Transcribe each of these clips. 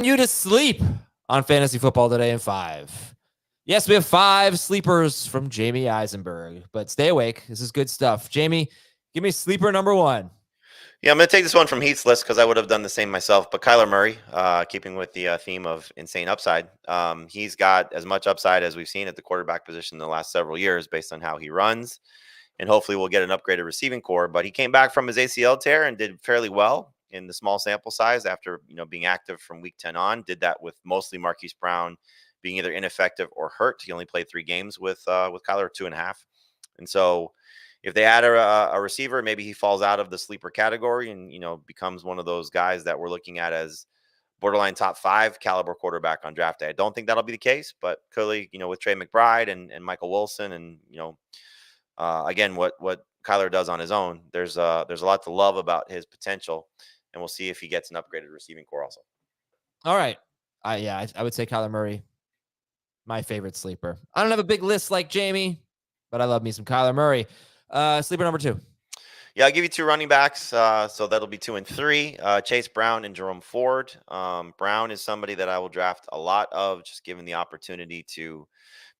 You to sleep on fantasy football today in 5. Yes, we have 5 sleepers from Jamie Eisenberg, but stay awake. This is good stuff. Jamie, give me sleeper number 1. Yeah, I'm going to take this one from Heath's list because I would have done the same myself. But Kyler Murray, keeping with the theme of insane upside, he's got as much upside as we've seen at the quarterback position in the last several years based on how he runs. And hopefully we'll get an upgraded receiving core. But he came back from his ACL tear and did fairly well in the small sample size after being active from week 10 on. Did that with mostly Marquise Brown being either ineffective or hurt. He only played 3 games with Kyler, 2.5. And so if they add a receiver, maybe he falls out of the sleeper category and becomes one of those guys that we're looking at as borderline top 5 caliber quarterback on draft day. I don't think that'll be the case, but clearly, with Trey McBride and Michael Wilson and again what Kyler does on his own, there's a lot to love about his potential, and we'll see if he gets an upgraded receiving core also. All right. I would say Kyler Murray, my favorite sleeper. I don't have a big list like Jamie, but I love me some Kyler Murray. Sleeper number 2. Yeah, I'll give you 2 running backs. So that'll be 2 and 3. Chase Brown and Jerome Ford. Brown is somebody that I will draft a lot of, just given the opportunity to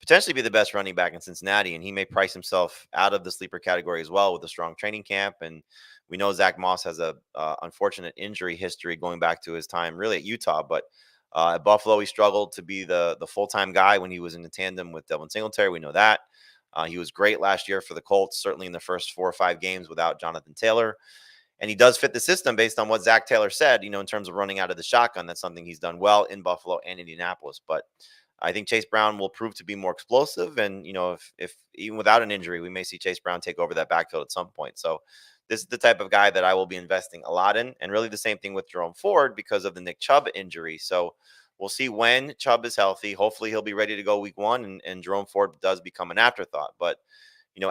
potentially be the best running back in Cincinnati. And he may price himself out of the sleeper category as well with a strong training camp. And we know Zach Moss has a unfortunate injury history going back to his time really at Utah. But at Buffalo, he struggled to be the full-time guy when he was in the tandem with Devin Singletary. We know that. He was great last year for the Colts, certainly in the first 4 or 5 games without Jonathan Taylor. And he does fit the system based on what Zach Taylor said, in terms of running out of the shotgun. That's something he's done well in Buffalo and Indianapolis. But I think Chase Brown will prove to be more explosive. And, if even without an injury, we may see Chase Brown take over that backfield at some point. So this is the type of guy that I will be investing a lot in. And really the same thing with Jerome Ford because of the Nick Chubb injury. So we'll see when Chubb is healthy. Hopefully he'll be ready to go week 1, and Jerome Ford does become an afterthought. But,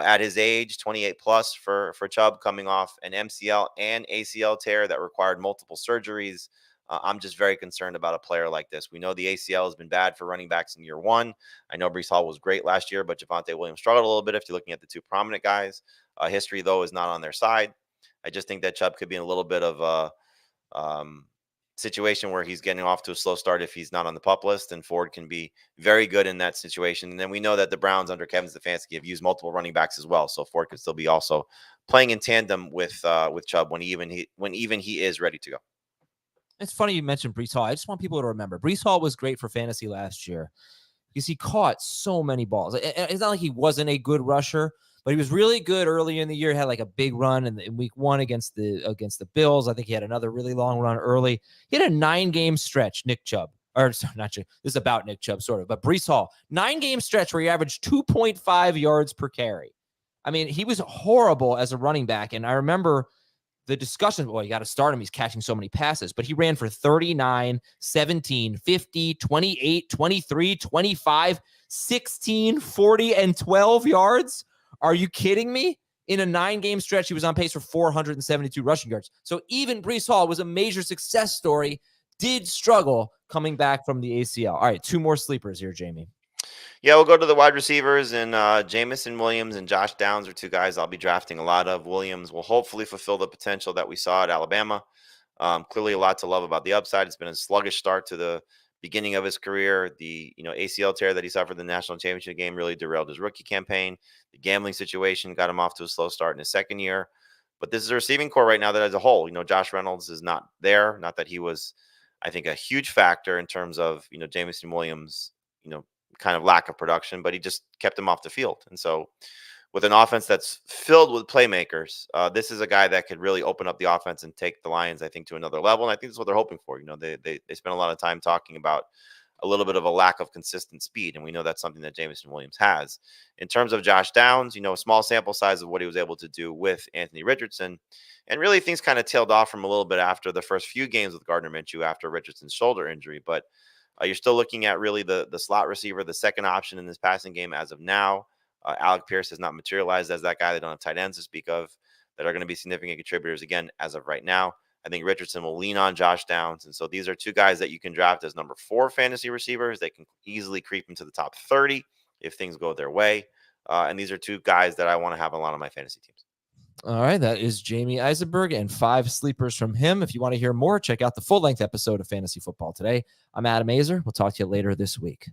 at his age, 28 plus for Chubb, coming off an MCL and ACL tear that required multiple surgeries, I'm just very concerned about a player like this. We know the ACL has been bad for running backs in year 1. I know Breece Hall was great last year, but Javonte Williams struggled a little bit if you're looking at the 2 prominent guys. History, though, is not on their side. I just think that Chubb could be in a little bit of a situation where he's getting off to a slow start if he's not on the PUP list, and Ford can be very good in that situation. And then we know that the Browns under Kevin Stefanski have used multiple running backs as well, so Ford could still be also playing in tandem with Chubb when he is ready to go. It's funny you mentioned Breece Hall. I just want people to remember Breece Hall was great for fantasy last year because he caught so many balls. It's not like he wasn't a good rusher, but he was really good early in the year. He had like a big run in week 1 against the Bills. I think he had another really long run early. He had a 9-game stretch, Nick Chubb. Or sorry, not Chubb. This is about Nick Chubb, sort of. But Breece Hall, 9-game stretch where he averaged 2.5 yards per carry. I mean, he was horrible as a running back. And I remember the discussion, well, you got to start him. He's catching so many passes, but he ran for 39, 17, 50, 28, 23, 25, 16, 40, and 12 yards. Are you kidding me? In a 9-game stretch, he was on pace for 472 rushing yards. So even Breece Hall was a major success story, did struggle coming back from the ACL. All right, 2 more sleepers here, Jamie. Yeah, we'll go to the wide receivers, and Jameson Williams and Josh Downs are 2 guys I'll be drafting a lot of. Williams will hopefully fulfill the potential that we saw at Alabama. Clearly a lot to love about the upside. It's been a sluggish start to the beginning of his career. The ACL tear that he suffered in the national championship game really derailed his rookie campaign. The gambling situation got him off to a slow start in his second year. But this is a receiving core right now that as a whole, Josh Reynolds is not there. Not that he was, I think, a huge factor in terms of, Jameson Williams, kind of lack of production, but he just kept him off the field. And so with an offense that's filled with playmakers, this is a guy that could really open up the offense and take the Lions, I think, to another level. And I think that's what they're hoping for. They spend a lot of time talking about a little bit of a lack of consistent speed, and we know that's something that Jameson Williams has. In terms of Josh Downs, a small sample size of what he was able to do with Anthony Richardson, and really things kind of tailed off from a little bit after the first few games with Gardner Minshew after Richardson's shoulder injury. But you're still looking at really the slot receiver, the second option in this passing game as of now. Alec Pierce has not materialized as that guy. They don't have tight ends to speak of that are going to be significant contributors again as of right now. I think Richardson will lean on Josh Downs. And so these are 2 guys that you can draft as number 4 fantasy receivers. They can easily creep into the top 30 if things go their way. And these are 2 guys that I want to have a lot on my fantasy teams. All right, that is Jamie Eisenberg and 5 sleepers from him. If you want to hear more, check out the full-length episode of Fantasy Football Today. I'm Adam Azer. We'll talk to you later this week.